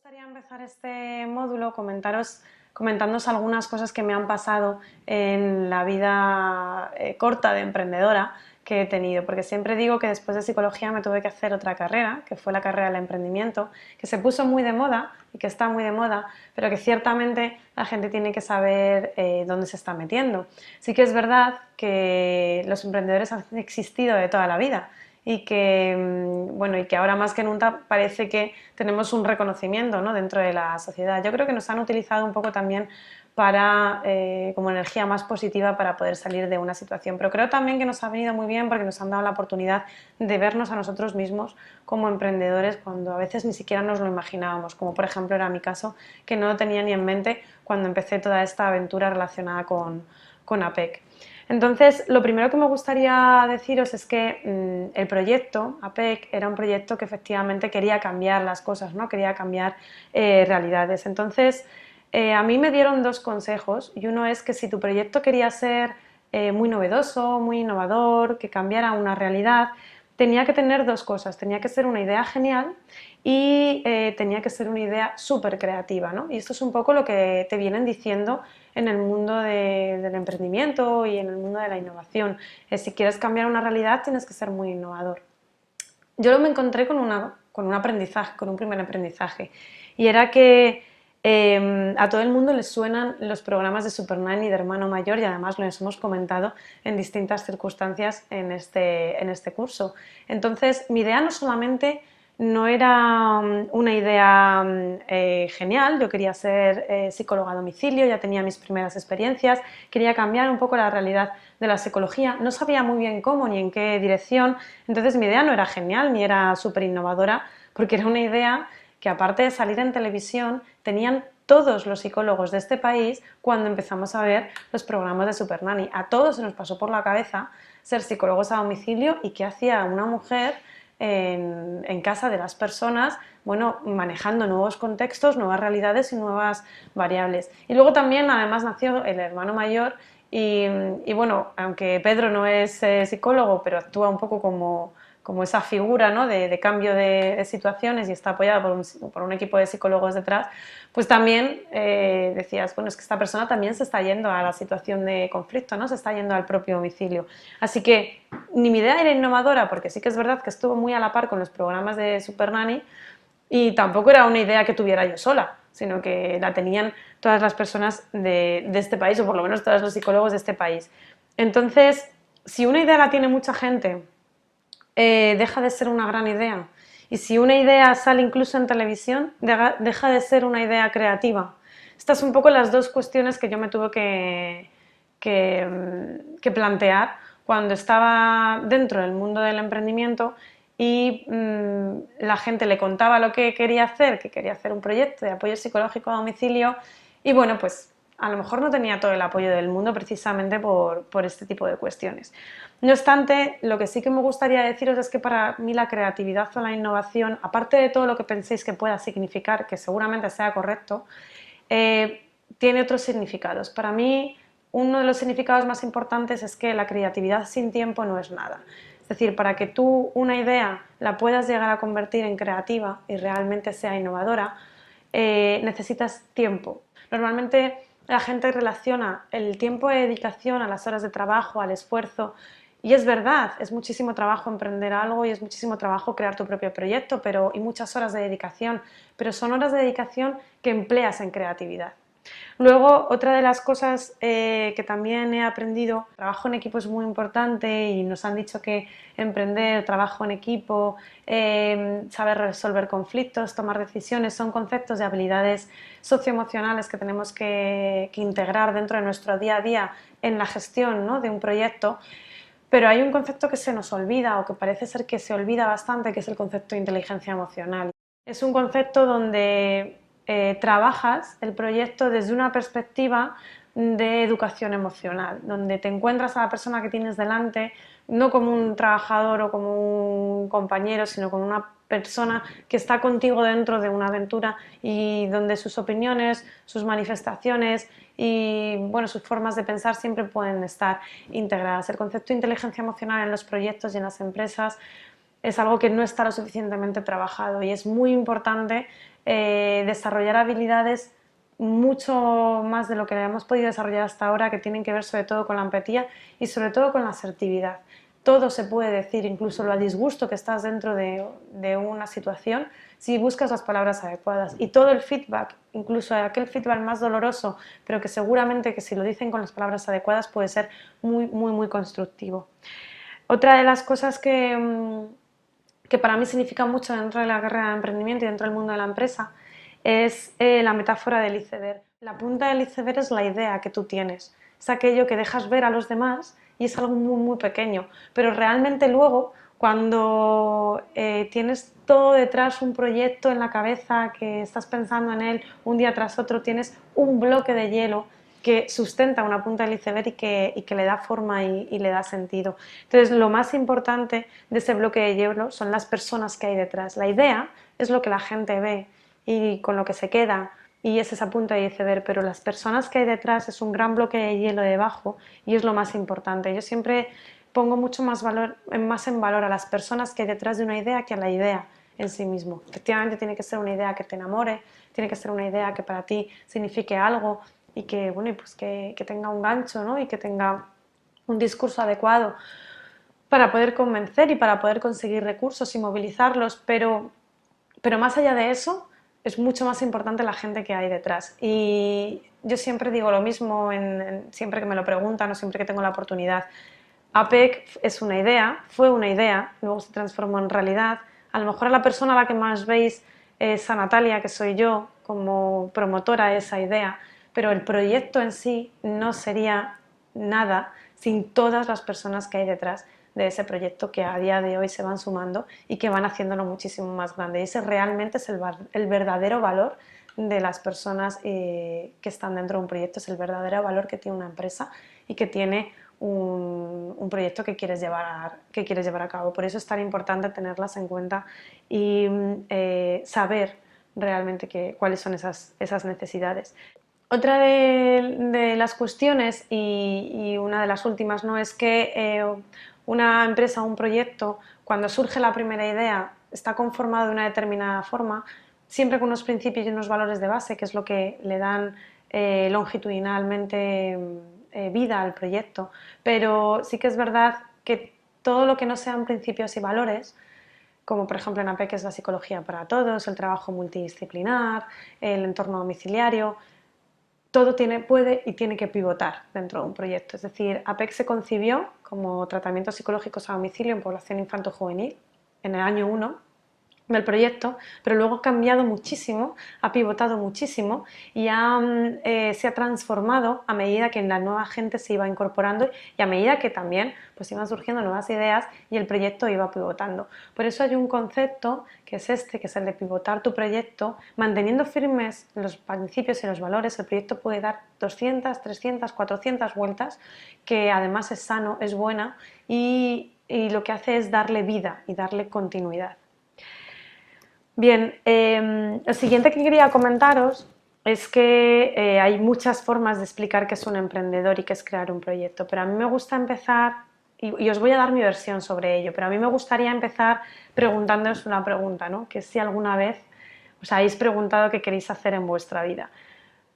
gustaría empezar este módulo comentándoos algunas cosas que me han pasado en la vida corta de emprendedora que he tenido, porque siempre digo que después de psicología me tuve que hacer otra carrera, que fue la carrera del emprendimiento, que se puso muy de moda y que está muy de moda, pero que ciertamente la gente tiene que saber dónde se está metiendo. Sí que es verdad que los emprendedores han existido de toda la vida, y que, bueno, y que ahora más que nunca parece que tenemos un reconocimiento, ¿no?, dentro de la sociedad. Yo creo que nos han utilizado un poco también para, como energía más positiva para poder salir de una situación, pero creo también que nos ha venido muy bien porque nos han dado la oportunidad de vernos a nosotros mismos como emprendedores cuando a veces ni siquiera nos lo imaginábamos, como por ejemplo era mi caso, que no lo tenía ni en mente cuando empecé toda esta aventura relacionada con APEC. Entonces, lo primero que me gustaría deciros es que el proyecto APEC era un proyecto que efectivamente quería cambiar las cosas, ¿no? Quería cambiar realidades. Entonces, a mí me dieron dos consejos, y uno es que si tu proyecto quería ser muy novedoso, muy innovador, que cambiara una realidad, tenía que tener dos cosas: tenía que ser una idea genial y tenía que ser una idea súper creativa, ¿no? Y esto es un poco lo que te vienen diciendo en el mundo del emprendimiento y en el mundo de la innovación. Si quieres cambiar una realidad tienes que ser muy innovador. Yo me encontré con un aprendizaje, con un primer aprendizaje, y era que a todo el mundo les suenan los programas de Supernanny, de Hermano Mayor, y además los hemos comentado en distintas circunstancias en este curso. Entonces, mi idea no era una idea genial. Yo quería ser psicóloga a domicilio, ya tenía mis primeras experiencias, quería cambiar un poco la realidad de la psicología, no sabía muy bien cómo ni en qué dirección. Entonces mi idea no era genial ni era súper innovadora, porque era una idea que, aparte de salir en televisión, tenían todos los psicólogos de este país cuando empezamos a ver los programas de Supernanny. A todos se nos pasó por la cabeza ser psicólogos a domicilio, y qué hacía una mujer en casa de las personas, bueno, manejando nuevos contextos, nuevas realidades y nuevas variables. Y luego también, además, nació el Hermano Mayor, y bueno, aunque Pedro no es psicólogo, pero actúa un poco como esa figura, ¿no?, de cambio de situaciones, y está apoyada por un equipo de psicólogos detrás, pues también decías, bueno, es que esta persona también se está yendo a la situación de conflicto, ¿no?, se está yendo al propio domicilio. Así que ni mi idea era innovadora, porque sí que es verdad que estuvo muy a la par con los programas de Supernanny, y tampoco era una idea que tuviera yo sola, sino que la tenían todas las personas de este país, o por lo menos todos los psicólogos de este país. Entonces, si una idea la tiene mucha gente, deja de ser una gran idea. Y si una idea sale incluso en televisión, deja de ser una idea creativa. Estas son un poco las dos cuestiones que yo me tuve que plantear cuando estaba dentro del mundo del emprendimiento, y la gente le contaba lo que quería hacer, que quería hacer un proyecto de apoyo psicológico a domicilio, y bueno, pues a lo mejor no tenía todo el apoyo del mundo precisamente por este tipo de cuestiones. No obstante, lo que sí que me gustaría deciros es que para mí la creatividad o la innovación, aparte de todo lo que penséis que pueda significar, que seguramente sea correcto, tiene otros significados. Para mí, uno de los significados más importantes es que la creatividad sin tiempo no es nada. Es decir, para que tú una idea la puedas llegar a convertir en creativa y realmente sea innovadora, necesitas tiempo. Normalmente la gente relaciona el tiempo de dedicación a las horas de trabajo, al esfuerzo, y es verdad, es muchísimo trabajo emprender algo y es muchísimo trabajo crear tu propio proyecto, y muchas horas de dedicación, pero son horas de dedicación que empleas en creatividad. Luego, otra de las cosas que también he aprendido: trabajo en equipo es muy importante, y nos han dicho que emprender, trabajo en equipo, saber resolver conflictos, tomar decisiones, son conceptos de habilidades socioemocionales que tenemos que integrar dentro de nuestro día a día en la gestión, ¿no?, de un proyecto. Pero hay un concepto que se nos olvida, o que parece ser que se olvida bastante, que es el concepto de inteligencia emocional. Es un concepto donde trabajas el proyecto desde una perspectiva de educación emocional, donde te encuentras a la persona que tienes delante no como un trabajador o como un compañero, sino como una persona que está contigo dentro de una aventura, y donde sus opiniones, sus manifestaciones y bueno, sus formas de pensar siempre pueden estar integradas. El concepto de inteligencia emocional en los proyectos y en las empresas es algo que no está lo suficientemente trabajado, y es muy importante desarrollar habilidades mucho más de lo que hemos podido desarrollar hasta ahora, que tienen que ver sobre todo con la empatía y sobre todo con la asertividad. Todo se puede decir, incluso lo a disgusto que estás dentro de una situación, si buscas las palabras adecuadas. Y todo el feedback, incluso aquel feedback más doloroso, pero que seguramente que si lo dicen con las palabras adecuadas puede ser muy, muy, muy constructivo. Otra de las cosas que para mí significa mucho dentro de la carrera de emprendimiento y dentro del mundo de la empresa es la metáfora del iceberg. La punta del iceberg es la idea que tú tienes, es aquello que dejas ver a los demás y es algo muy, muy pequeño, pero realmente luego cuando tienes todo detrás, un proyecto en la cabeza, que estás pensando en él un día tras otro, tienes un bloque de hielo que sustenta una punta del iceberg y que le da forma y le da sentido. Entonces, lo más importante de ese bloque de hielo son las personas que hay detrás. La idea es lo que la gente ve y con lo que se queda, y es esa punta de iceberg, pero las personas que hay detrás es un gran bloque de hielo debajo y es lo más importante. Yo siempre pongo mucho más en valor a las personas que hay detrás de una idea que a la idea en sí mismo. Efectivamente tiene que ser una idea que te enamore, tiene que ser una idea que para ti signifique algo y que, bueno, pues que tenga un gancho, ¿no? Y que tenga un discurso adecuado para poder convencer y para poder conseguir recursos y movilizarlos, pero más allá de eso es mucho más importante la gente que hay detrás. Y yo siempre digo lo mismo siempre que me lo preguntan o siempre que tengo la oportunidad. APEC es una idea, fue una idea, luego se transformó en realidad. A lo mejor a la persona a la que más veis es a Natalia, que soy yo, como promotora de esa idea, pero el proyecto en sí no sería nada sin todas las personas que hay detrás de ese proyecto, que a día de hoy se van sumando y que van haciéndolo muchísimo más grande. Y ese realmente es el verdadero valor de las personas que están dentro de un proyecto, es el verdadero valor que tiene una empresa y que tiene un proyecto que quieres llevar a cabo. Por eso es tan importante tenerlas en cuenta y saber realmente cuáles son esas necesidades. Otra de las cuestiones, y una de las últimas, ¿no?, es que una empresa o un proyecto, cuando surge la primera idea, está conformado de una determinada forma, siempre con unos principios y unos valores de base, que es lo que le dan longitudinalmente vida al proyecto. Pero sí que es verdad que todo lo que no sean principios y valores, como por ejemplo en APEC es la psicología para todos, el trabajo multidisciplinar, el entorno domiciliario, todo puede y tiene que pivotar dentro de un proyecto. Es decir, APEC se concibió como tratamientos psicológicos a domicilio en población infanto-juvenil en el año 1 del proyecto, pero luego ha cambiado muchísimo, ha pivotado muchísimo y se ha transformado a medida que la nueva gente se iba incorporando y a medida que también pues iban surgiendo nuevas ideas y el proyecto iba pivotando. Por eso hay un concepto que es que es el de pivotar tu proyecto, manteniendo firmes los principios y los valores. El proyecto puede dar 200, 300, 400 vueltas, que además es sano, es buena y lo que hace es darle vida y darle continuidad. Bien, lo siguiente que quería comentaros es que hay muchas formas de explicar qué es un emprendedor y qué es crear un proyecto, pero a mí me gusta empezar, y os voy a dar mi versión sobre ello, pero a mí me gustaría empezar preguntándoos una pregunta, ¿no?, que si alguna vez os habéis preguntado qué queréis hacer en vuestra vida.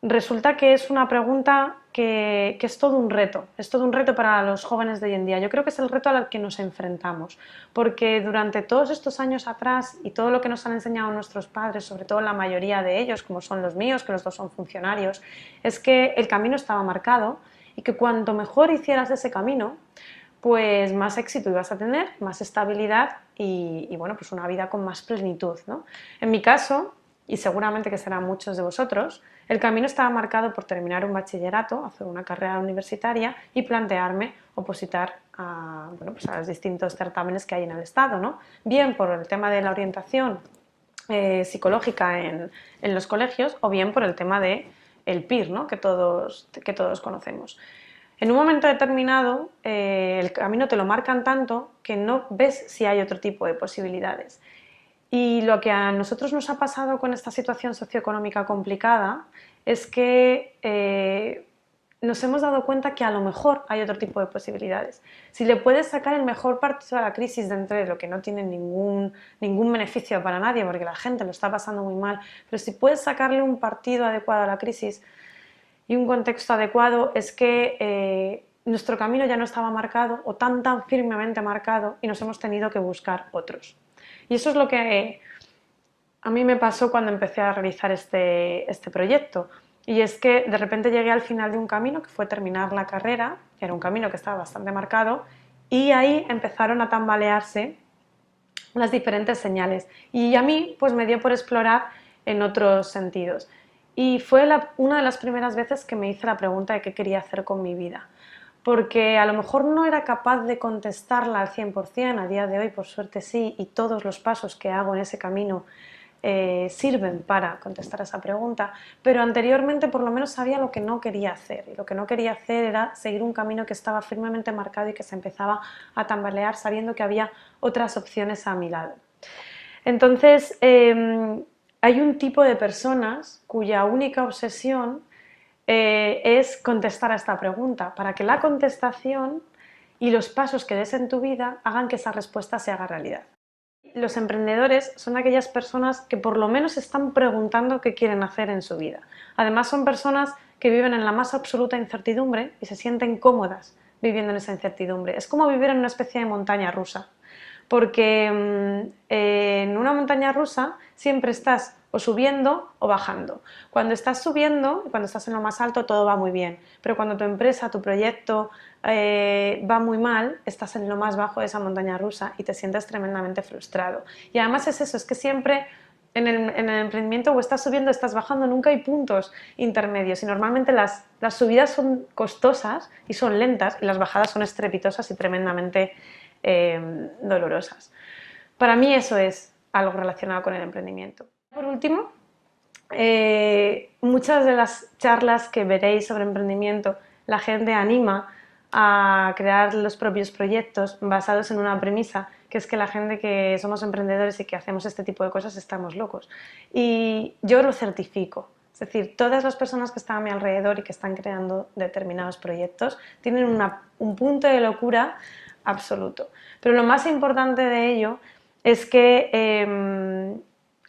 Resulta que es una pregunta que es todo un reto para los jóvenes de hoy en día. Yo creo que es el reto al que nos enfrentamos, porque durante todos estos años atrás y todo lo que nos han enseñado nuestros padres, sobre todo la mayoría de ellos, como son los míos, que los dos son funcionarios, es que el camino estaba marcado y que cuanto mejor hicieras ese camino, pues más éxito ibas a tener, más estabilidad y bueno, pues una vida con más plenitud, ¿no? En mi caso, y seguramente que serán muchos de vosotros, el camino estaba marcado por terminar un bachillerato, hacer una carrera universitaria y plantearme opositar bueno, pues a los distintos certámenes que hay en el Estado, ¿no? Bien por el tema de la orientación psicológica en los colegios o bien por el tema del PIR, ¿no?, que todos conocemos. En un momento determinado el camino te lo marcan tanto que no ves si hay otro tipo de posibilidades. Y lo que a nosotros nos ha pasado con esta situación socioeconómica complicada es que nos hemos dado cuenta que a lo mejor hay otro tipo de posibilidades. Si le puedes sacar el mejor partido a la crisis dentro de lo que no tiene ningún beneficio para nadie, porque la gente lo está pasando muy mal, pero si puedes sacarle un partido adecuado a la crisis y un contexto adecuado, es que nuestro camino ya no estaba marcado o tan firmemente marcado y nos hemos tenido que buscar otros. Y eso es lo que a mí me pasó cuando empecé a realizar este proyecto. Y es que de repente llegué al final de un camino que fue terminar la carrera, que era un camino que estaba bastante marcado, y ahí empezaron a tambalearse las diferentes señales. Y a mí pues me dio por explorar en otros sentidos. Y fue una de las primeras veces que me hice la pregunta de qué quería hacer con mi vida. Porque a lo mejor no era capaz de contestarla al 100%, a día de hoy por suerte sí, y todos los pasos que hago en ese camino sirven para contestar a esa pregunta, pero anteriormente por lo menos sabía lo que no quería hacer, y lo que no quería hacer era seguir un camino que estaba firmemente marcado y que se empezaba a tambalear sabiendo que había otras opciones a mi lado. Entonces, hay un tipo de personas cuya única obsesión es contestar a esta pregunta, para que la contestación y los pasos que des en tu vida hagan que esa respuesta se haga realidad. Los emprendedores son aquellas personas que por lo menos están preguntando qué quieren hacer en su vida. Además son personas que viven en la más absoluta incertidumbre y se sienten cómodas viviendo en esa incertidumbre. Es como vivir en una especie de montaña rusa, porque en una montaña rusa siempre estás o subiendo o bajando. Cuando estás subiendo, cuando estás en lo más alto, todo va muy bien, pero cuando tu empresa, tu proyecto va muy mal, estás en lo más bajo de esa montaña rusa y te sientes tremendamente frustrado. Y además es eso, es que siempre en el emprendimiento o estás subiendo o estás bajando, nunca hay puntos intermedios y normalmente las subidas son costosas y son lentas y las bajadas son estrepitosas y tremendamente dolorosas. Para mí eso es algo relacionado con el emprendimiento. Por último, muchas de las charlas que veréis sobre emprendimiento, la gente anima a crear los propios proyectos basados en una premisa, que es que la gente que somos emprendedores y que hacemos este tipo de cosas estamos locos. Y yo lo certifico. Es decir, todas las personas que están a mi alrededor y que están creando determinados proyectos tienen un punto de locura absoluto. Pero lo más importante de ello es que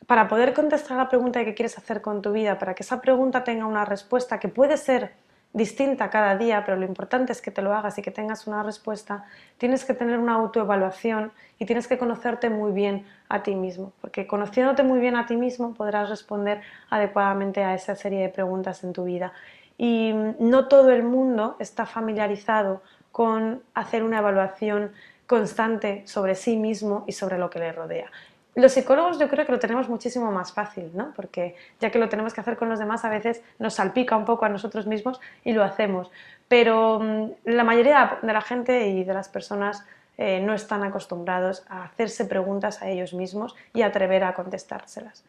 para poder contestar a la pregunta de qué quieres hacer con tu vida, para que esa pregunta tenga una respuesta que puede ser distinta cada día, pero lo importante es que te lo hagas y que tengas una respuesta, tienes que tener una autoevaluación y tienes que conocerte muy bien a ti mismo, porque conociéndote muy bien a ti mismo podrás responder adecuadamente a esa serie de preguntas en tu vida. Y no todo el mundo está familiarizado con hacer una evaluación constante sobre sí mismo y sobre lo que le rodea. Los psicólogos yo creo que lo tenemos muchísimo más fácil, ¿no? Porque ya que lo tenemos que hacer con los demás, a veces nos salpica un poco a nosotros mismos y lo hacemos. Pero la mayoría de la gente y de las personas no están acostumbrados a hacerse preguntas a ellos mismos y a atrever a contestárselas.